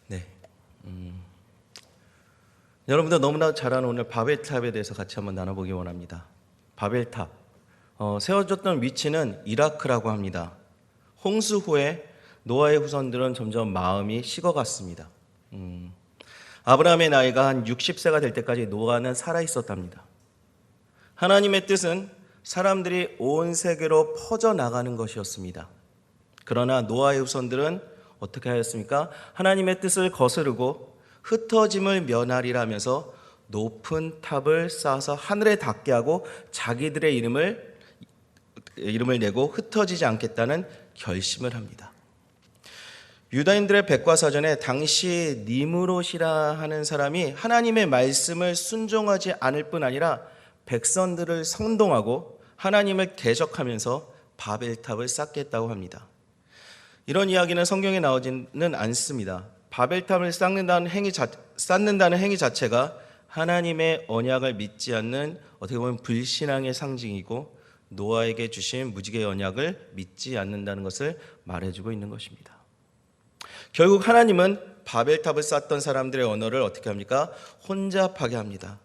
네. 여러분들 너무나 잘 아는 오늘 바벨탑에 대해서 같이 한번 나눠보기 원합니다. 바벨탑. 세워졌던 위치는 이라크라고 합니다. 홍수 후에 노아의 후손들은 점점 마음이 식어갔습니다. 아브라함의 나이가 한 60세가 될 때까지 노아는 살아 있었답니다. 하나님의 뜻은 사람들이 온 세계로 퍼져나가는 것이었습니다. 그러나 노아의 후손들은 어떻게 하였습니까? 하나님의 뜻을 거스르고 흩어짐을 면하리라면서 높은 탑을 쌓아서 하늘에 닿게 하고 자기들의 이름을 내고 흩어지지 않겠다는 결심을 합니다. 유다인들의 백과사전에 당시 니므롯이라 하는 사람이 하나님의 말씀을 순종하지 않을 뿐 아니라 백성들을 선동하고 하나님을 대적하면서 바벨탑을 쌓겠다고 합니다. 이런 이야기는 성경에 나오지는 않습니다. 바벨탑을 쌓는다는 행위 자체가 하나님의 언약을 믿지 않는 어떻게 보면 불신앙의 상징이고 노아에게 주신 무지개의 언약을 믿지 않는다는 것을 말해주고 있는 것입니다. 결국 하나님은 바벨탑을 쌓던 사람들의 언어를 어떻게 합니까? 혼잡하게 합니다.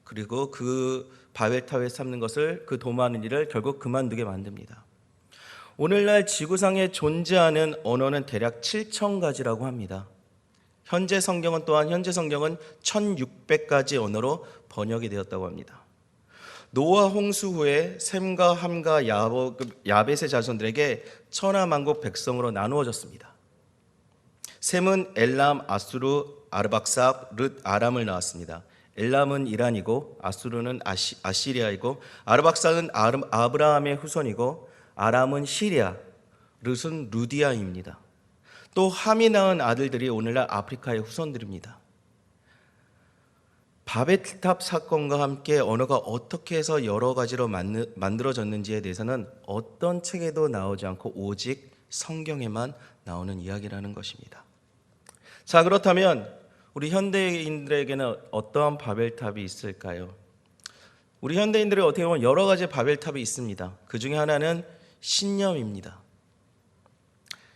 그리고 그 바벨탑에 쌓는 것을, 그 도모하는 일을 결국 그만두게 만듭니다. 오늘날 지구상에 존재하는 언어는 대략 7,000가지라고 합니다. 현재 성경은 1,600가지 언어로 번역이 되었다고 합니다. 노아 홍수 후에 셈과 함과 야벳의 자손들에게 천하만국 백성으로 나누어졌습니다. 셈은 엘람, 아수르, 아르박삭, 룻, 아람을 낳았습니다. 엘람은 이란이고 아수르는 아시리아이고 아르박삭은 아브라함의 후손이고 아람은 시리아, 룻은 루디아입니다. 또 함이 낳은 아들들이 오늘날 아프리카의 후손들입니다. 바벨탑 사건과 함께 언어가 어떻게 해서 여러 가지로 만들어졌는지에 대해서는 어떤 책에도 나오지 않고 오직 성경에만 나오는 이야기라는 것입니다. 자, 그렇다면 우리 현대인들에게는 어떠한 바벨탑이 있을까요? 우리 현대인들이 어떻게 보면 여러 가지 바벨탑이 있습니다. 그 중에 하나는 신념입니다.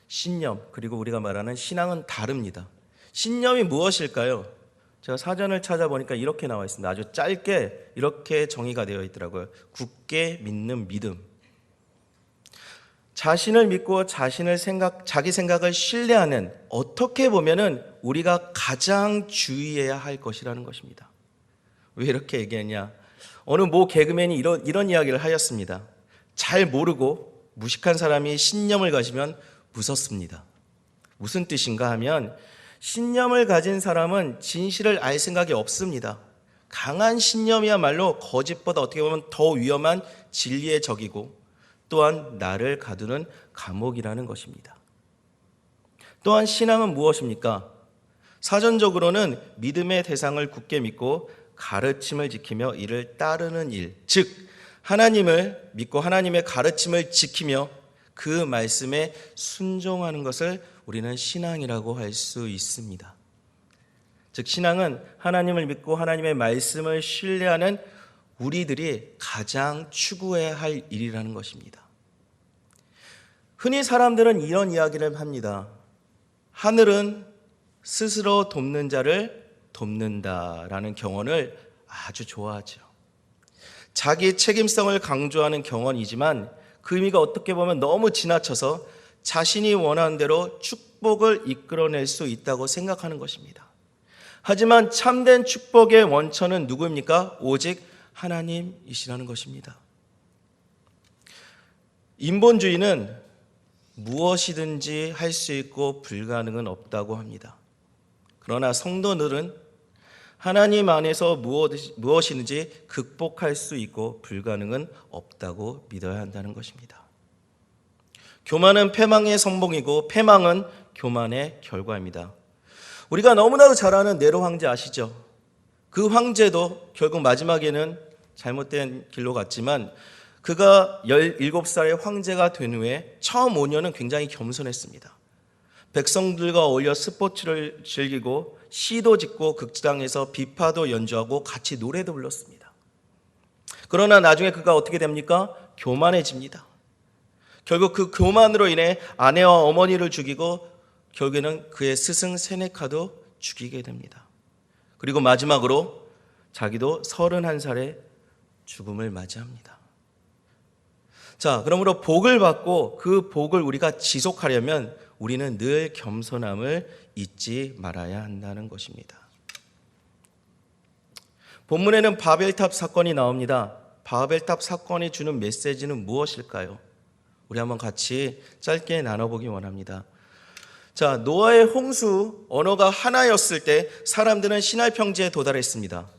신념, 그리고 우리가 말하는 신앙은 다릅니다. 신념이 무엇일까요? 제가 사전을 찾아보니까 이렇게 나와 있습니다. 아주 짧게 이렇게 정의가 되어 있더라고요. 굳게 믿는 믿음. 자신을 믿고 자기 생각을 신뢰하는, 어떻게 보면은 우리가 가장 주의해야 할 것이라는 것입니다. 왜 이렇게 얘기하냐? 어느 모 개그맨이 이런 이야기를 하였습니다. 잘 모르고 무식한 사람이 신념을 가지면 무섭습니다. 무슨 뜻인가 하면 신념을 가진 사람은 진실을 알 생각이 없습니다. 강한 신념이야말로 거짓보다 어떻게 보면 더 위험한 진리의 적이고 또한 나를 가두는 감옥이라는 것입니다. 또한 신앙은 무엇입니까? 사전적으로는 믿음의 대상을 굳게 믿고 가르침을 지키며 이를 따르는 일, 즉 하나님을 믿고 하나님의 가르침을 지키며 그 말씀에 순종하는 것을 우리는 신앙이라고 할 수 있습니다. 즉 신앙은 하나님을 믿고 하나님의 말씀을 신뢰하는 우리들이 가장 추구해야 할 일이라는 것입니다. 흔히 사람들은 이런 이야기를 합니다. 하늘은 스스로 돕는 자를 돕는다라는 경언을 아주 좋아하죠. 자기 책임성을 강조하는 경언이지만 그 의미가 어떻게 보면 너무 지나쳐서 자신이 원하는 대로 축복을 이끌어낼 수 있다고 생각하는 것입니다. 하지만 참된 축복의 원천은 누구입니까? 오직 하나님이시라는 것입니다. 인본주의는 무엇이든지 할 수 있고 불가능은 없다고 합니다. 그러나 성도들은 하나님 안에서 무엇이든지 극복할 수 있고 불가능은 없다고 믿어야 한다는 것입니다. 교만은 패망의 선봉이고 패망은 교만의 결과입니다. 우리가 너무나도 잘 아는 네로 황제 아시죠? 그 황제도 결국 마지막에는 잘못된 길로 갔지만 그가 17살의 황제가 된 후에 처음 5년은 굉장히 겸손했습니다. 백성들과 어울려 스포츠를 즐기고 시도 짓고 극장에서 비파도 연주하고 같이 노래도 불렀습니다. 그러나 나중에 그가 어떻게 됩니까? 교만해집니다. 결국 그 교만으로 인해 아내와 어머니를 죽이고 결국에는 그의 스승 세네카도 죽이게 됩니다. 그리고 마지막으로 자기도 31살에 죽음을 맞이합니다. 자, 그러므로 복을 받고 그 복을 우리가 지속하려면 우리는 늘 겸손함을 잊지 말아야 한다는 것입니다. 본문에는 바벨탑 사건이 나옵니다. 바벨탑 사건이 주는 메시지는 무엇일까요? 우리 한번 같이 짧게 나눠보기 원합니다. 자, 노아의 홍수 언어가 하나였을 때 사람들은 시날 평지에 도달했습니다.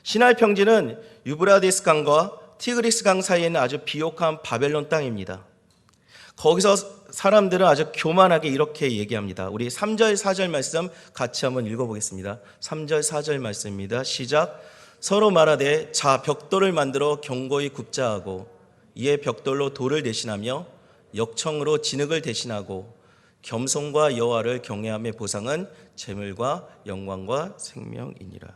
시날 평지는 유브라디스 강과 티그리스 강 사이에 있는 아주 비옥한 바벨론 땅입니다. 거기서 사람들은 아주 교만하게 이렇게 얘기합니다. 우리 3절 4절 말씀 같이 한번 읽어보겠습니다. 3절 4절 말씀입니다. 시작. 서로 말하되 자 벽돌을 만들어 견고히 굽자 하고 이에 벽돌로 돌을 대신하며 역청으로 진흙을 대신하고 겸손과 여호와를 경외함의 보상은 재물과 영광과 생명이니라.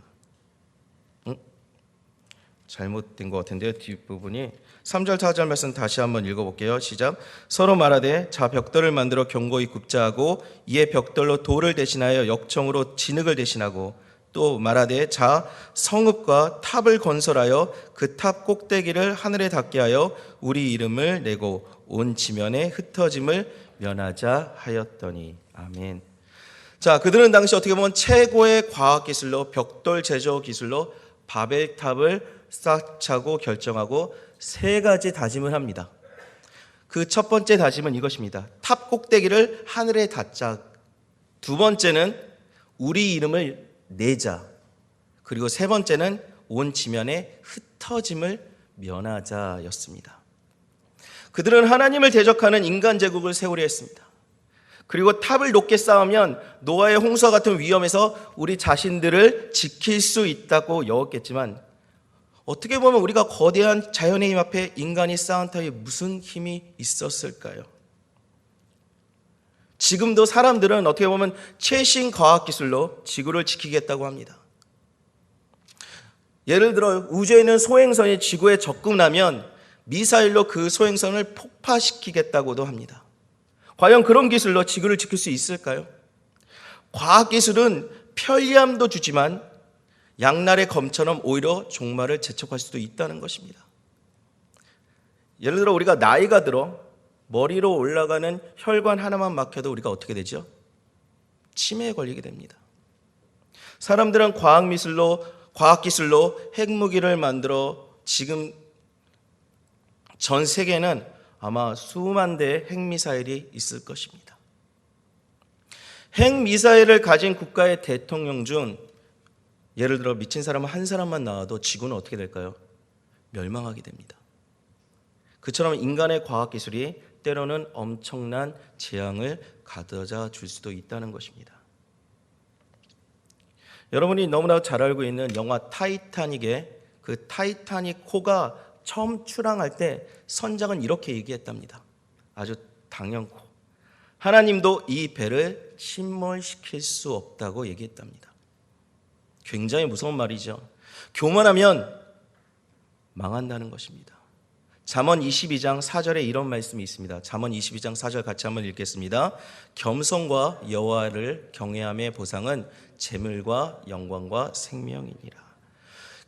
잘못된 것 같은데요. 뒷부분이 3절 4절 말씀 다시 한번 읽어볼게요. 시작. 서로 말하되 자 벽돌을 만들어 견고히 굽자 하고 이에 벽돌로 돌을 대신하여 역청으로 진흙을 대신하고 또 말하되 자 성읍과 탑을 건설하여 그 탑 꼭대기를 하늘에 닿게 하여 우리 이름을 내고 온 지면에 흩어짐을 면하자 하였더니. 아멘. 자, 그들은 당시 어떻게 보면 최고의 과학기술로 벽돌 제조 기술로 바벨탑을 쌓자고 결정하고 세 가지 다짐을 합니다. 그 첫 번째 다짐은 이것입니다. 탑 꼭대기를 하늘에 닿자. 두 번째는 우리 이름을 내자. 그리고 세 번째는 온 지면에 흩어짐을 면하자였습니다. 그들은 하나님을 대적하는 인간 제국을 세우려 했습니다. 그리고 탑을 높게 쌓으면 노아의 홍수와 같은 위험에서 우리 자신들을 지킬 수 있다고 여겼겠지만 어떻게 보면 우리가 거대한 자연의 힘 앞에 인간이 쌓은 탑에 무슨 힘이 있었을까요? 지금도 사람들은 어떻게 보면 최신 과학기술로 지구를 지키겠다고 합니다. 예를 들어 우주에 있는 소행성이 지구에 접근하면 미사일로 그 소행성을 폭파시키겠다고도 합니다. 과연 그런 기술로 지구를 지킬 수 있을까요? 과학기술은 편리함도 주지만 양날의 검처럼 오히려 종말을 재촉할 수도 있다는 것입니다. 예를 들어 우리가 나이가 들어 머리로 올라가는 혈관 하나만 막혀도 우리가 어떻게 되죠? 치매에 걸리게 됩니다. 사람들은 과학기술로 핵무기를 만들어 지금 전 세계에는 아마 수만 대의 핵미사일이 있을 것입니다. 핵미사일을 가진 국가의 대통령 중 예를 들어 미친 사람 한 사람만 나와도 지구는 어떻게 될까요? 멸망하게 됩니다. 그처럼 인간의 과학기술이 때로는 엄청난 재앙을 가져다 줄 수도 있다는 것입니다. 여러분이 너무나 잘 알고 있는 영화 타이타닉의 그 타이타닉 호가 처음 출항할 때 선장은 이렇게 얘기했답니다. 아주 당연코 하나님도 이 배를 침몰시킬 수 없다고 얘기했답니다. 굉장히 무서운 말이죠. 교만하면 망한다는 것입니다. 잠언 22장 4절에 이런 말씀이 있습니다. 잠언 22장 4절 같이 한번 읽겠습니다. 겸손과 여호와를 경외함의 보상은 재물과 영광과 생명이니라.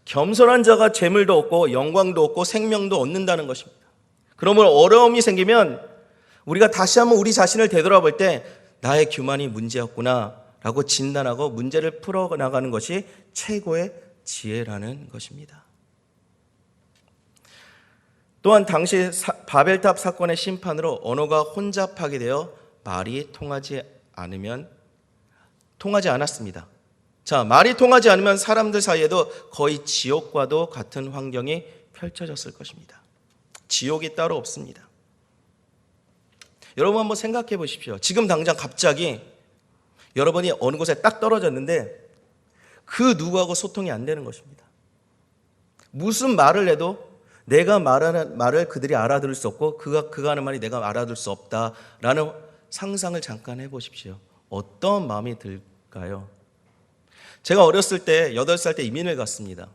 겸손한 자가 재물도 얻고 영광도 얻고 생명도 얻는다는 것입니다. 그러므로 어려움이 생기면 우리가 다시 한번 우리 자신을 되돌아볼 때 나의 교만이 문제였구나 라고 진단하고 문제를 풀어나가는 것이 최고의 지혜라는 것입니다. 또한 당시 바벨탑 사건의 심판으로 언어가 혼잡하게 되어 말이 통하지 않았습니다. 자, 말이 통하지 않으면 사람들 사이에도 거의 지옥과도 같은 환경이 펼쳐졌을 것입니다. 지옥이 따로 없습니다. 여러분 한번 생각해 보십시오. 지금 당장 갑자기 여러분이 어느 곳에 딱 떨어졌는데 그 누구하고 소통이 안 되는 것입니다. 무슨 말을 해도 내가 말하는 말을 그들이 알아들을 수 없고 그가 하는 말이 내가 알아들을 수 없다라는 상상을 잠깐 해보십시오. 어떤 마음이 들까요? 제가 어렸을 때 8살 때 이민을 갔습니다.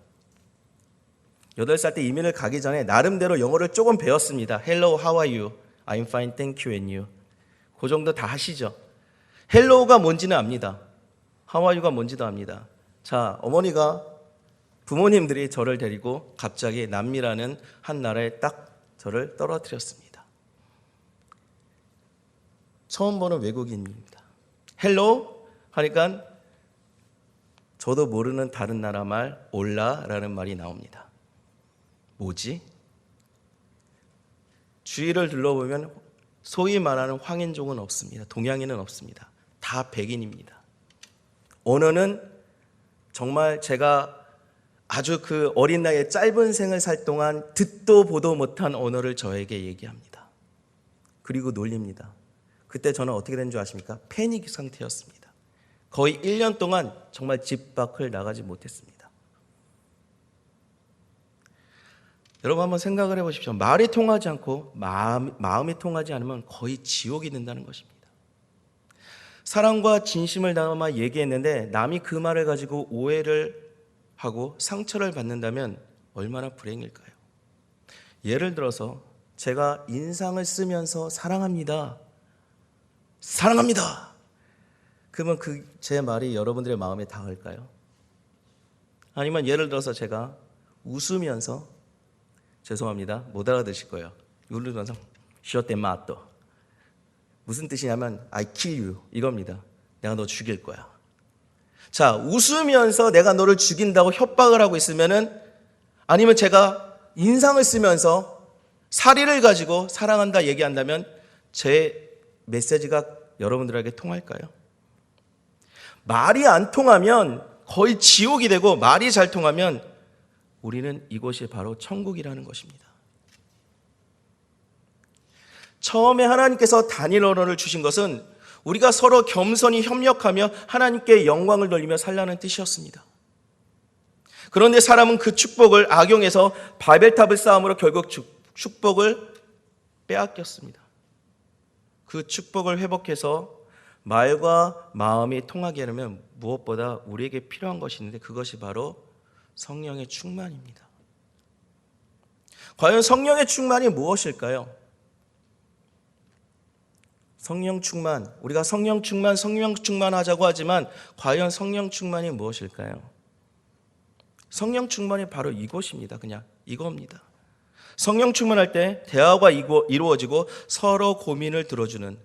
8살 때 이민을 가기 전에 나름대로 영어를 조금 배웠습니다. Hello, how are you? I'm fine, thank you, and you. 그 정도 다 하시죠. 헬로우가 뭔지는 압니다. 하와이유가 뭔지도 압니다. 자, 어머니가 부모님들이 저를 데리고 갑자기 남미라는 한 나라에 딱 저를 떨어뜨렸습니다. 처음 보는 외국인입니다. 헬로우 하니까 저도 모르는 다른 나라 말 올라라는 말이 나옵니다. 뭐지? 주위를 둘러보면 소위 말하는 황인종은 없습니다. 동양인은 없습니다. 다 백인입니다. 언어는 정말 제가 아주 그 어린 나이에 짧은 생을 살 동안 듣도 보도 못한 언어를 저에게 얘기합니다. 그리고 놀립니다. 그때 저는 어떻게 된 줄 아십니까? 패닉 상태였습니다. 거의 1년 동안 정말 집 밖을 나가지 못했습니다. 여러분 한번 생각을 해보십시오. 말이 통하지 않고 마음이 통하지 않으면 거의 지옥이 된다는 것입니다. 사랑과 진심을 담아 얘기했는데 남이 그 말을 가지고 오해를 하고 상처를 받는다면 얼마나 불행일까요? 예를 들어서 제가 인상을 쓰면서 사랑합니다. 그러면 제 말이 여러분들의 마음에 닿을까요? 아니면 예를 들어서 제가 웃으면서 죄송합니다. 못 알아들으실 거예요. 웃으면서 쇼테 마또 무슨 뜻이냐면 I kill you 이겁니다. 내가 너 죽일 거야. 자, 웃으면서 내가 너를 죽인다고 협박을 하고 있으면은 아니면 제가 인상을 쓰면서 사리를 가지고 사랑한다 얘기한다면 제 메시지가 여러분들에게 통할까요? 말이 안 통하면 거의 지옥이 되고 말이 잘 통하면 우리는 이곳이 바로 천국이라는 것입니다. 처음에 하나님께서 단일 언어를 주신 것은 우리가 서로 겸손히 협력하며 하나님께 영광을 돌리며 살라는 뜻이었습니다. 그런데 사람은 그 축복을 악용해서 바벨탑을 쌓음으로 결국 축복을 빼앗겼습니다. 그 축복을 회복해서 말과 마음이 통하게 하려면 무엇보다 우리에게 필요한 것이 있는데 그것이 바로 성령의 충만입니다. 과연 성령의 충만이 무엇일까요? 성령 충만, 우리가 성령 충만 하자고 하지만 과연 성령 충만이 무엇일까요? 성령 충만이 바로 이것입니다. 그냥 이겁니다. 성령 충만할 때 대화가 이루어지고 서로 고민을 들어주는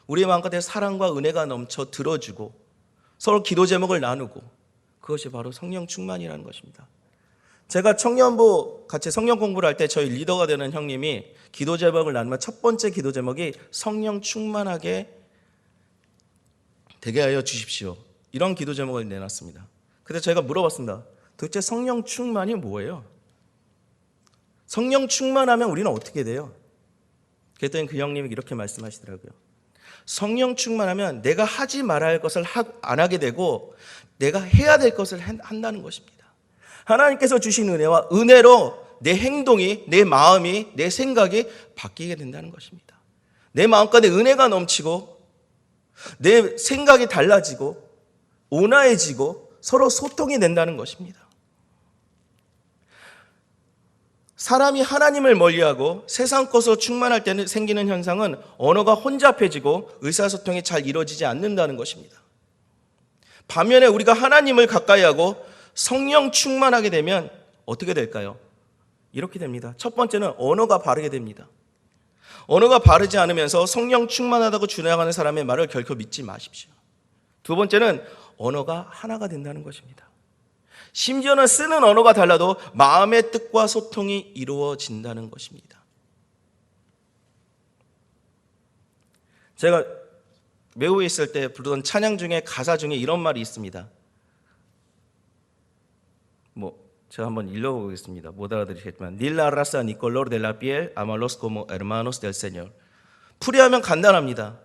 우리의 마음가운데 사랑과 은혜가 넘쳐 들어주고 서로 기도 제목을 나누고 그것이 바로 성령 충만이라는 것입니다. 제가 청년부 같이 성령 공부를 할 때 저희 리더가 되는 형님이 기도 제목을 나누면 첫 번째 기도 제목이 성령 충만하게 되게 하여 주십시오. 이런 기도 제목을 내놨습니다. 그래서 제가 물어봤습니다. 도대체 성령 충만이 뭐예요? 성령 충만하면 우리는 어떻게 돼요? 그랬더니 그 형님이 이렇게 말씀하시더라고요. 성령 충만하면 내가 하지 말아야 할 것을 안 하게 되고 내가 해야 될 것을 한다는 것입니다. 하나님께서 주신 은혜와 은혜로 내 행동이, 내 마음이, 내 생각이 바뀌게 된다는 것입니다. 내 마음가운데 은혜가 넘치고 내 생각이 달라지고 온화해지고 서로 소통이 된다는 것입니다. 사람이 하나님을 멀리하고 세상 것으로 충만할 때는 생기는 현상은 언어가 혼잡해지고 의사소통이 잘 이루어지지 않는다는 것입니다. 반면에 우리가 하나님을 가까이하고 성령 충만하게 되면 어떻게 될까요? 이렇게 됩니다. 첫 번째는 언어가 바르게 됩니다. 언어가 바르지 않으면서 성령 충만하다고 주장하는 사람의 말을 결코 믿지 마십시오. 두 번째는 언어가 하나가 된다는 것입니다. 심지어는 쓰는 언어가 달라도 마음의 뜻과 소통이 이루어진다는 것입니다. 제가 외국에 있을 때 부르던 찬양 중에 가사 중에 이런 말이 있습니다. 제가 한번 읽어보겠습니다. 못 알아들으시겠지만 Ni la raza ni color de la piel, amarlos como hermanos del Señor. 풀이하면 간단합니다.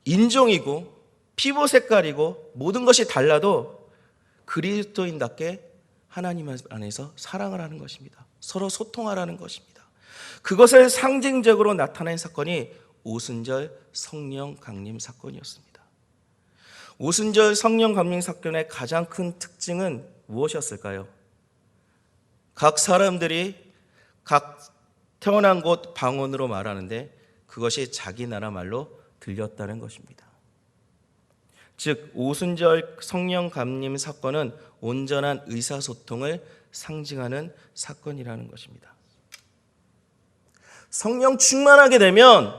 인종이고 피부 색깔이고 모든 것이 달라도 그리스도인답게 하나님 안에서 사랑을 하는 것입니다. 서로 소통하라는 것입니다. 그것을 상징적으로 나타낸 사건이 오순절 성령 강림 사건이었습니다. 오순절 성령 강림 사건의 가장 큰 특징은 무엇이었을까요? 각 사람들이 각 태어난 곳 방언으로 말하는데 그것이 자기 나라 말로 들렸다는 것입니다. 즉 오순절 성령 감림 사건은 온전한 의사소통을 상징하는 사건이라는 것입니다. 성령 충만하게 되면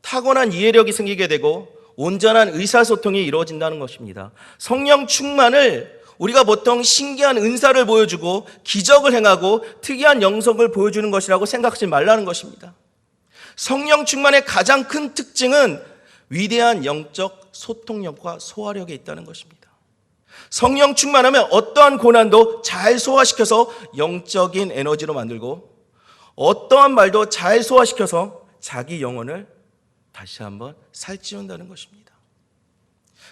타고난 이해력이 생기게 되고 온전한 의사소통이 이루어진다는 것입니다. 성령 충만을 우리가 보통 신기한 은사를 보여주고 기적을 행하고 특이한 영성을 보여주는 것이라고 생각하지 말라는 것입니다. 성령 충만의 가장 큰 특징은 위대한 영적 소통력과 소화력에 있다는 것입니다. 성령 충만하면 어떠한 고난도 잘 소화시켜서 영적인 에너지로 만들고 어떠한 말도 잘 소화시켜서 자기 영혼을 다시 한번 살찌운다는 것입니다.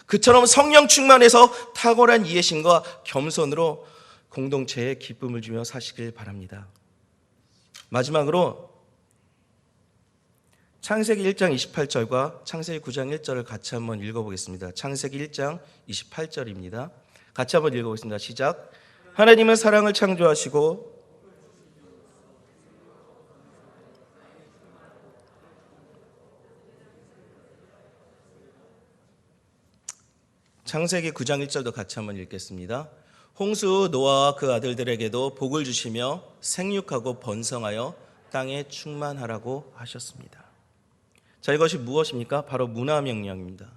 그처럼 성령 충만해서 탁월한 이해심과 겸손으로 공동체에 기쁨을 주며 사시길 바랍니다. 마지막으로 창세기 1장 28절과 창세기 9장 1절을 같이 한번 읽어보겠습니다. 창세기 1장 28절입니다. 같이 한번 읽어보겠습니다. 시작. 하나님은 사랑을 창조하시고 창세기 9장 1절도 같이 한번 읽겠습니다. 홍수 노아와 그 아들들에게도 복을 주시며 생육하고 번성하여 땅에 충만하라고 하셨습니다. 자, 이것이 무엇입니까? 바로 문화명령입니다.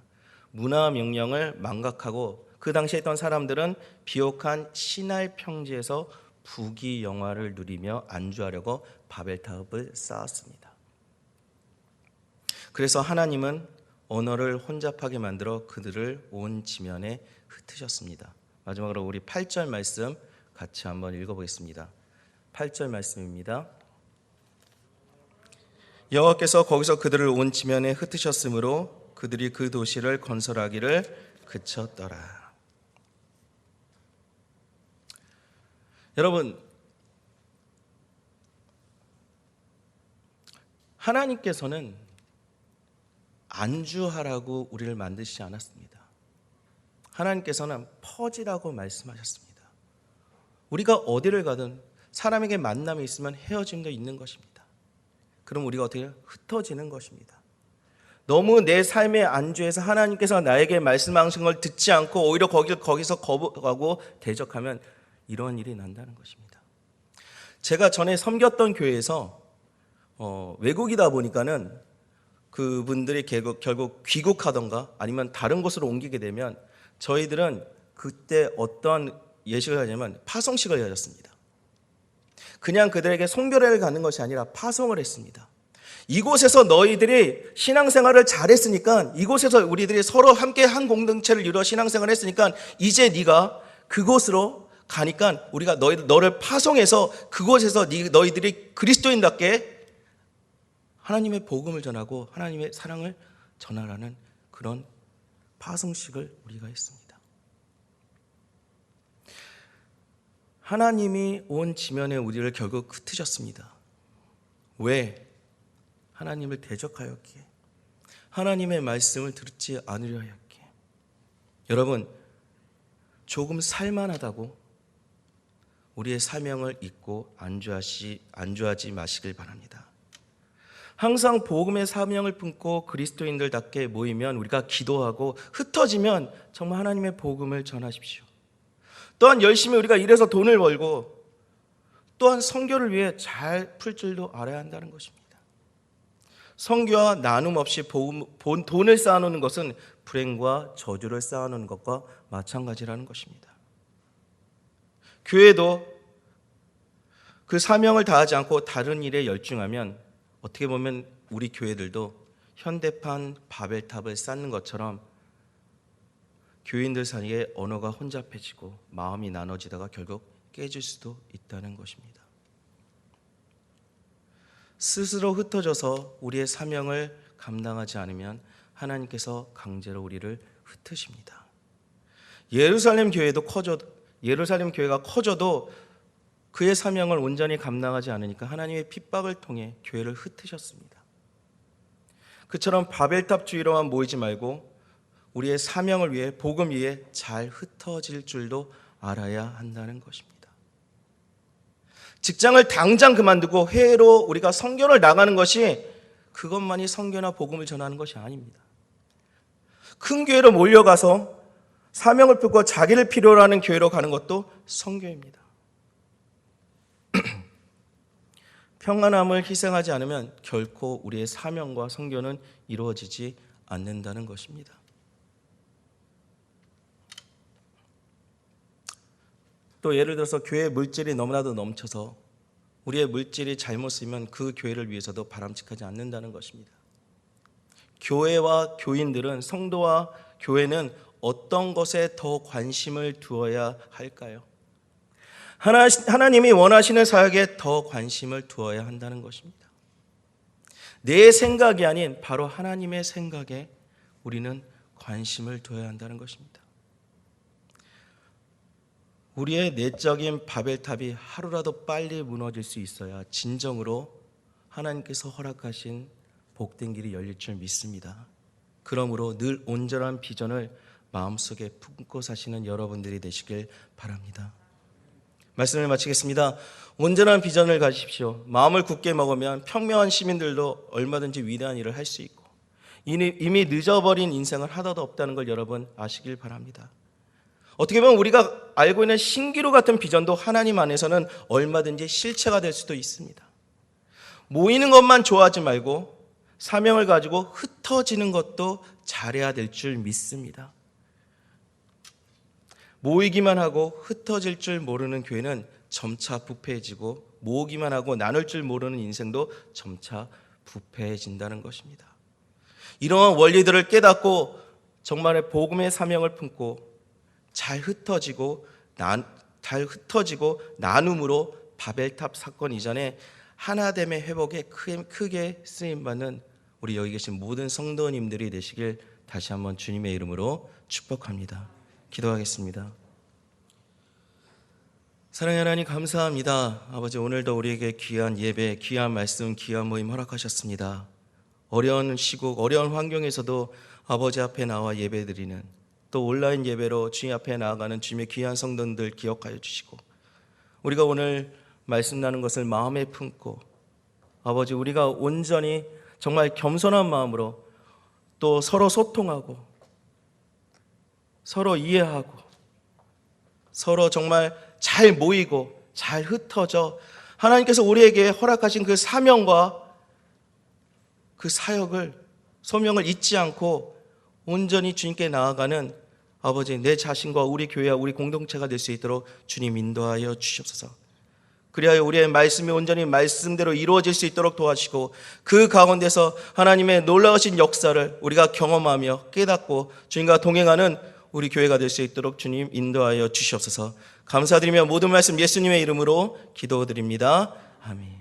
문화명령을 망각하고 그 당시에 있던 사람들은 비옥한 시날 평지에서 부귀영화를 누리며 안주하려고 바벨탑을 쌓았습니다. 그래서 하나님은 언어를 혼잡하게 만들어 그들을 온 지면에 흩으셨습니다. 마지막으로 우리 8절 말씀 같이 한번 읽어보겠습니다. 8절 말씀입니다. 여호와께서 거기서 그들을 온 지면에 흩으셨으므로 그들이 그 도시를 건설하기를 그쳤더라. 여러분, 하나님께서는 안주하라고 우리를 만드시지 않았습니다. 하나님께서는 퍼지라고 말씀하셨습니다. 우리가 어디를 가든 사람에게 만남이 있으면 헤어짐도 있는 것입니다. 그럼 우리가 어떻게 흩어지는 것입니다. 너무 내 삶의 안주에서 하나님께서 나에게 말씀하신 걸 듣지 않고 오히려 거기서 거부하고 대적하면 이런 일이 난다는 것입니다. 제가 전에 섬겼던 교회에서 외국이다 보니까는 그분들이 결국 귀국하던가 아니면 다른 곳으로 옮기게 되면 저희들은 그때 어떤 예식을 하냐면 파송식을 가졌습니다. 그냥 그들에게 송별회를 가는 것이 아니라 파송을 했습니다. 이곳에서 너희들이 신앙생활을 잘했으니까, 이곳에서 우리들이 서로 함께 한 공동체를 이루어 신앙생활을 했으니까 이제 네가 그곳으로 가니까 우리가 너를 파송해서 그곳에서 너희들이 그리스도인답게 하나님의 복음을 전하고 하나님의 사랑을 전하라는 그런 파송식을 우리가 했습니다. 하나님이 온 지면에 우리를 결국 흩으셨습니다. 왜? 하나님을 대적하였기에, 하나님의 말씀을 듣지 않으려 하였기에. 여러분, 조금 살만하다고 우리의 사명을 잊고 안주하지 마시길 바랍니다. 항상 복음의 사명을 품고 그리스도인들답게 모이면, 우리가 기도하고 흩어지면 정말 하나님의 복음을 전하십시오. 또한 열심히 우리가 일해서 돈을 벌고 또한 선교를 위해 잘 풀 줄도 알아야 한다는 것입니다. 선교와 나눔 없이 돈을 쌓아놓는 것은 불행과 저주를 쌓아놓는 것과 마찬가지라는 것입니다. 교회도 그 사명을 다하지 않고 다른 일에 열중하면 어떻게 보면 우리 교회들도 현대판 바벨탑을 쌓는 것처럼 교인들 사이에 언어가 혼잡해지고 마음이 나눠지다가 결국 깨질 수도 있다는 것입니다. 스스로 흩어져서 우리의 사명을 감당하지 않으면 하나님께서 강제로 우리를 흩으십니다. 예루살렘 교회가 커져도 그의 사명을 온전히 감당하지 않으니까 하나님의 핍박을 통해 교회를 흩으셨습니다. 그처럼 바벨탑주의로만 모이지 말고 우리의 사명을 위해, 복음 위해 잘 흩어질 줄도 알아야 한다는 것입니다. 직장을 당장 그만두고 해외로 우리가 선교를 나가는 것이 그것만이 선교나 복음을 전하는 것이 아닙니다. 큰 교회로 몰려가서 사명을 품고 자기를 필요로 하는 교회로 가는 것도 선교입니다. 평안함을 희생하지 않으면 결코 우리의 사명과 선교는 이루어지지 않는다는 것입니다. 또 예를 들어서 교회 물질이 너무나도 넘쳐서 우리의 물질이 잘못 쓰이면 그 교회를 위해서도 바람직하지 않는다는 것입니다. 교회와 교인들은, 성도와 교회는 어떤 것에 더 관심을 두어야 할까요? 하나님이 원하시는 사역에 더 관심을 두어야 한다는 것입니다. 내 생각이 아닌 바로 하나님의 생각에 우리는 관심을 두어야 한다는 것입니다. 우리의 내적인 바벨탑이 하루라도 빨리 무너질 수 있어야 진정으로 하나님께서 허락하신 복된 길이 열릴 줄 믿습니다. 그러므로 늘 온전한 비전을 마음속에 품고 사시는 여러분들이 되시길 바랍니다. 말씀을 마치겠습니다. 온전한 비전을 가지십시오. 마음을 굳게 먹으면 평명한 시민들도 얼마든지 위대한 일을 할 수 있고 이미 늦어버린 인생은 하나도 없다는 걸 여러분 아시길 바랍니다. 어떻게 보면 우리가 알고 있는 신기루 같은 비전도 하나님 안에서는 얼마든지 실체가 될 수도 있습니다. 모이는 것만 좋아하지 말고 사명을 가지고 흩어지는 것도 잘해야 될 줄 믿습니다. 모이기만 하고 흩어질 줄 모르는 교회는 점차 부패해지고 모으기만 하고 나눌 줄 모르는 인생도 점차 부패해진다는 것입니다. 이러한 원리들을 깨닫고 정말의 복음의 사명을 품고 잘 흩어지고 나눔으로 바벨탑 사건 이전에 하나됨의 회복에 크게 쓰임받는 우리 여기 계신 모든 성도님들이 되시길 다시 한번 주님의 이름으로 축복합니다. 기도하겠습니다. 사랑하는 하나님 감사합니다. 아버지, 오늘도 우리에게 귀한 예배, 귀한 말씀, 귀한 모임 허락하셨습니다. 어려운 시국, 어려운 환경에서도 아버지 앞에 나와 예배드리는, 또 온라인 예배로 주님 앞에 나아가는 주님의 귀한 성도들 기억하여 주시고, 우리가 오늘 말씀 나눈 것을 마음에 품고 아버지, 우리가 온전히 정말 겸손한 마음으로 또 서로 소통하고 서로 이해하고 서로 정말 잘 모이고 잘 흩어져 하나님께서 우리에게 허락하신 그 사명과 그 사역을, 소명을 잊지 않고 온전히 주님께 나아가는 아버지, 내 자신과 우리 교회와 우리 공동체가 될 수 있도록 주님 인도하여 주시옵소서. 그리하여 우리의 말씀이 온전히 말씀대로 이루어질 수 있도록 도와주시고 그 가운데서 하나님의 놀라우신 역사를 우리가 경험하며 깨닫고 주님과 동행하는 우리 교회가 될 수 있도록 주님 인도하여 주시옵소서. 감사드리며 모든 말씀 예수님의 이름으로 기도드립니다. 아멘.